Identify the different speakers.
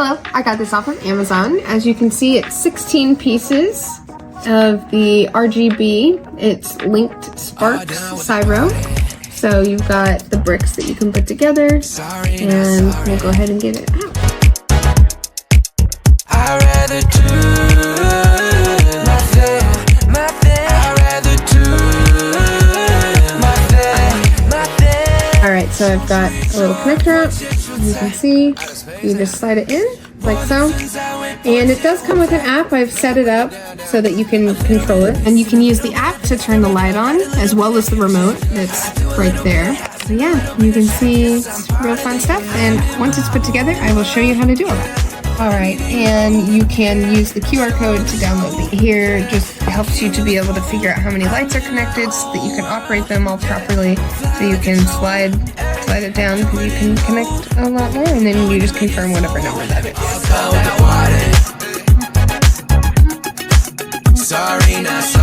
Speaker 1: Hello, I got this off of Amazon. As you can see, it's 16 pieces of the RGB. It's linked Sparks Cyro. So you've got the bricks that you can put together, and we'll go ahead and get it out. I'd rather do my thing, my thing. I'd rather do my thing. Alright, so I've got a little connector out. You can see, you just slide it in, like so. And it does come with an app. I've set it up so that you can control it. And you can use the app to turn the light on, as well as the remote that's right there. So yeah, you can see it's real fun stuff. And once it's put together, I will show you how to do all that. Alright, and you can use the QR code to download it here. It just helps you to be able to figure out how many lights are connected so that you can operate them all properly. So you can slide it down, because you can connect a lot more, and then you just confirm whatever number that is. Sorry, not sorry.